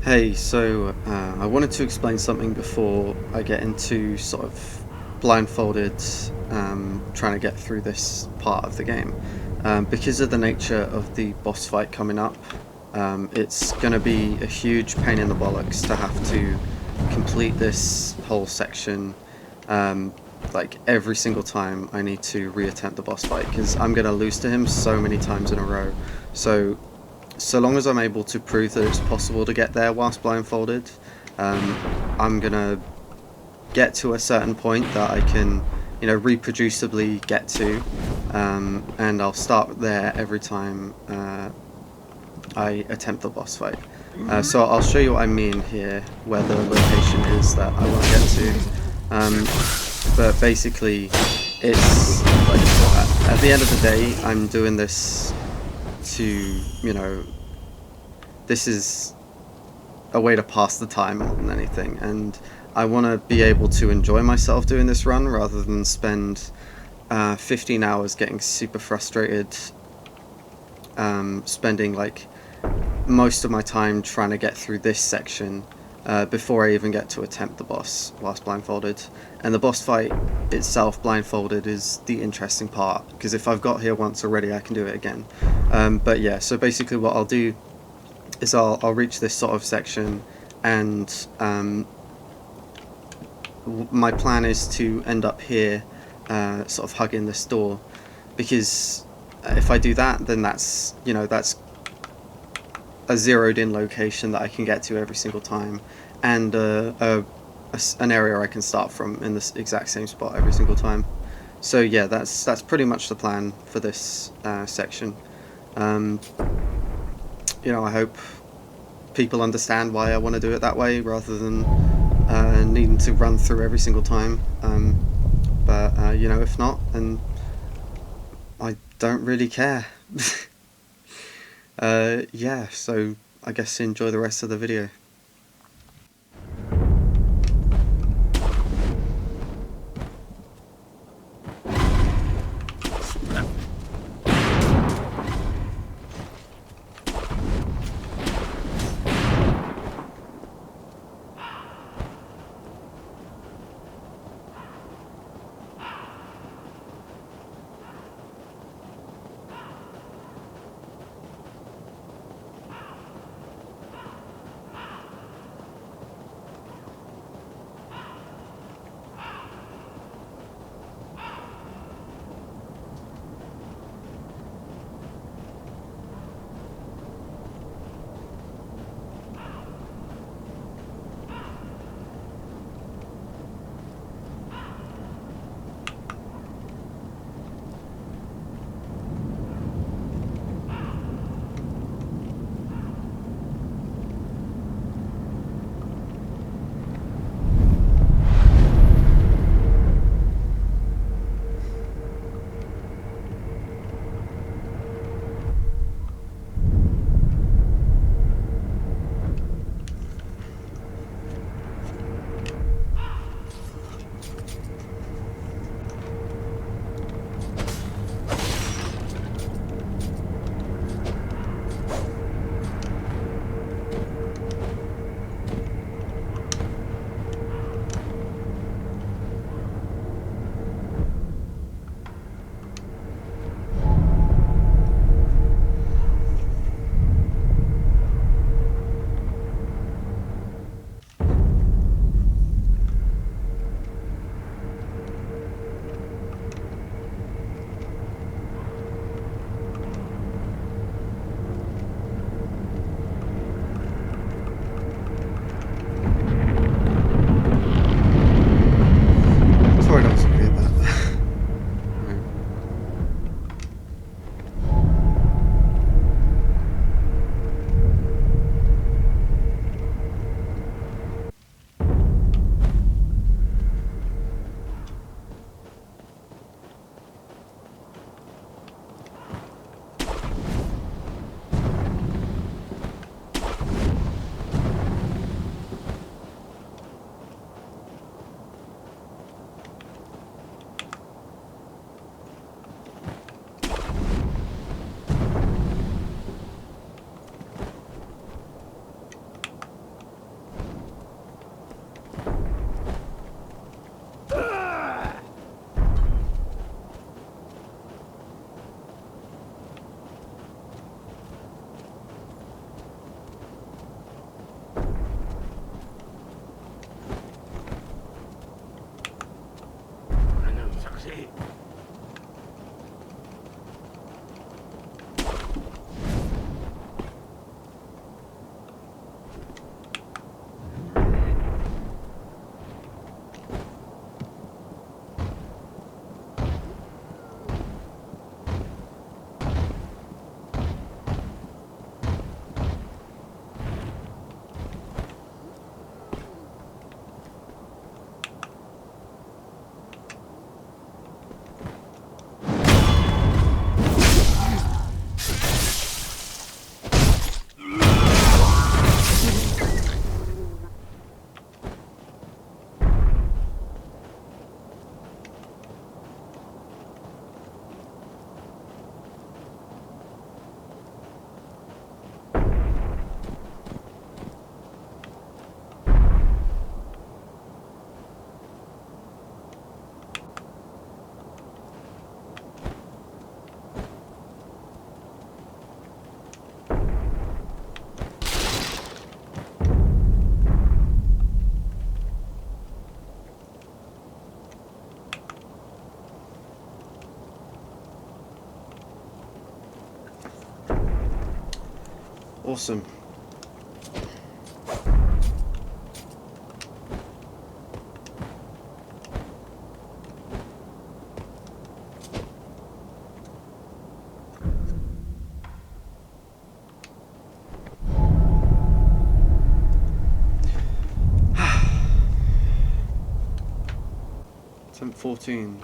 Hey, I wanted to explain something before I get into sort of blindfolded, trying to get through this part of the game. Because of the nature of the boss fight coming up, it's going to be a huge pain in the bollocks to have to complete this whole section. Like every single time I need to reattempt the boss fight because I'm going to lose to him so many times in a row. So long as I'm able to prove that it's possible to get there whilst blindfolded, I'm gonna get to a certain point that I can, reproducibly get to, and I'll start there every time I attempt the boss fight. So I'll show you what I mean here, where the location is that I want to get to. But basically, it's like at the end of the day, I'm doing this to, this is a way to pass the time more than anything, and I want to be able to enjoy myself doing this run rather than spend 15 hours getting super frustrated, spending like most of my time trying to get through this section before I even get to attempt the boss whilst blindfolded. And the boss fight itself blindfolded is the interesting part, because if I've got here once already I can do it again. But yeah, so basically what I'll do is I'll reach this sort of section, and my plan is to end up here, sort of hugging this door, because if I do that, then that's a zeroed in location that I can get to every single time, and an area I can start from in this exact same spot every single time. So yeah, that's pretty much the plan for this section. I hope people understand why I want to do it that way rather than needing to run through every single time. But if not, then I don't really care. Yeah, so I guess enjoy the rest of the video. Awesome. Attempt 14.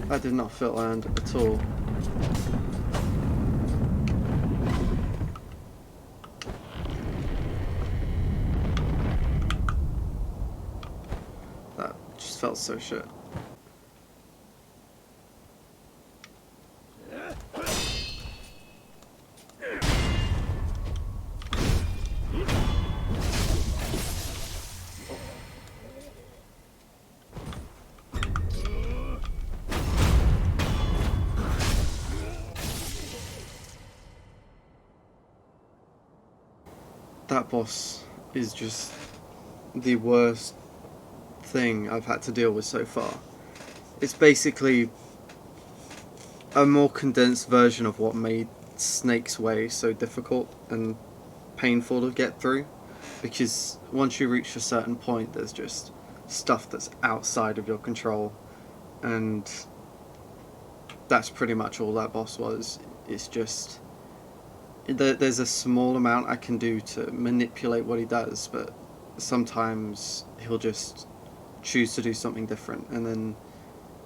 That did not feel earned at all. That just felt so shit. That boss is just the worst thing I've had to deal with so far. It's basically a more condensed version of what made Snake's Way so difficult and painful to get through, because once you reach a certain point there's just stuff that's outside of your control, and that's pretty much all that boss was. It's just there's a small amount I can do to manipulate what he does, but sometimes he'll just choose to do something different, and then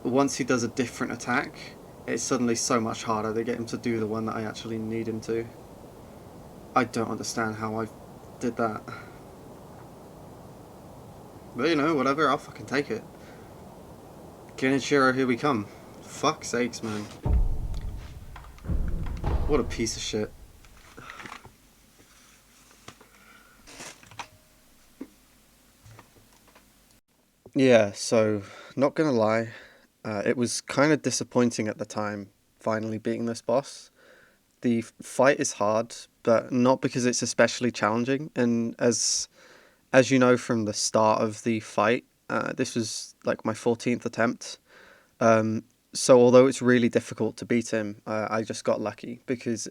once he does a different attack, it's suddenly so much harder to get him to do the one that I actually need him to. I don't understand how I did that. But you know, whatever, I'll fucking take it. GENICHIRO, here we come. Fuck's sakes, man. What a piece of shit. Yeah, so, not gonna lie, it was kind of disappointing at the time, finally beating this boss. The fight is hard, but not because it's especially challenging, and as you know from the start of the fight, this was like my 14th attempt. Um, so although it's really difficult to beat him, I just got lucky, because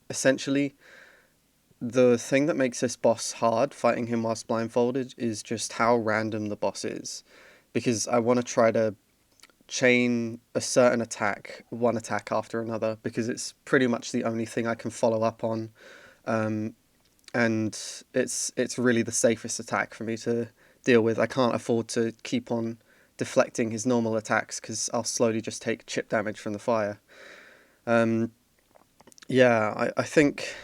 essentially the thing that makes this boss hard, fighting him whilst blindfolded, is just how random the boss is. Because I want to try to chain a certain attack, one attack after another, because it's pretty much the only thing I can follow up on. Um, and it's really the safest attack for me to deal with. I can't afford to keep on deflecting his normal attacks because I'll slowly just take chip damage from the fire. Um, yeah, I think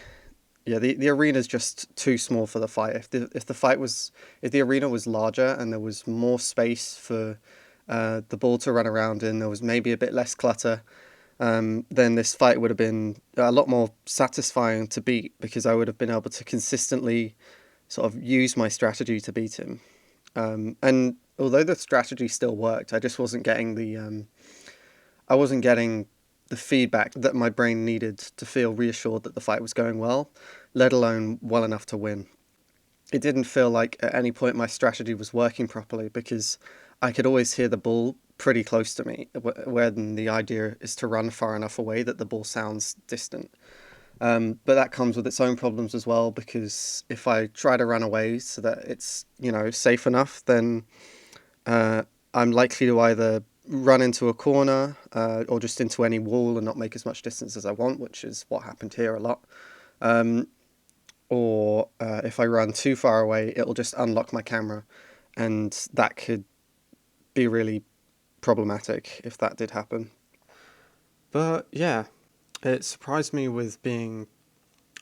yeah, the arena's just too small for the fight. If the arena was larger and there was more space for the ball to run around in, there was maybe a bit less clutter, then this fight would have been a lot more satisfying to beat because I would have been able to consistently sort of use my strategy to beat him. And although the strategy still worked, I just wasn't getting I wasn't getting the feedback that my brain needed to feel reassured that the fight was going well, let alone well enough to win. It didn't feel like at any point my strategy was working properly because I could always hear the ball pretty close to me, when the idea is to run far enough away that the ball sounds distant. But that comes with its own problems as well because if I try to run away so that it's safe enough, then I'm likely to either run into a corner or just into any wall and not make as much distance as I want, which is what happened here a lot. Um, or if I run too far away, it'll just unlock my camera, and that could be really problematic if that did happen. But yeah, it surprised me with being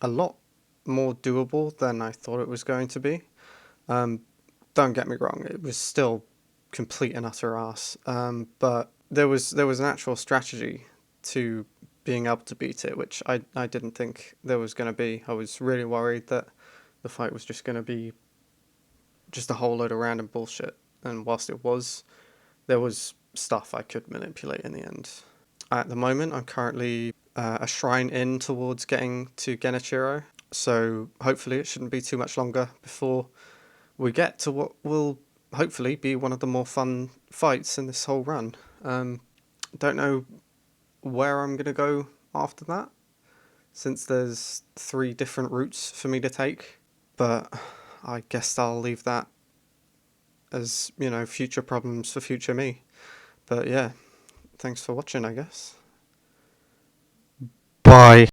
a lot more doable than I thought it was going to be. Um, don't get me wrong, it was still complete and utter ass. But there was an actual strategy to being able to beat it, which I didn't think there was going to be. I was really worried that the fight was just going to be just a whole load of random bullshit. And whilst it was, there was stuff I could manipulate in the end. At the moment, I'm currently a shrine in towards getting to GENICHIRO, so hopefully it shouldn't be too much longer before we get to what will hopefully be one of the more fun fights in this whole run. Don't know where I'm going to go after that, since there's 3 different routes for me to take, but I guess I'll leave that as, future problems for future me. But yeah, thanks for watching, I guess. Bye.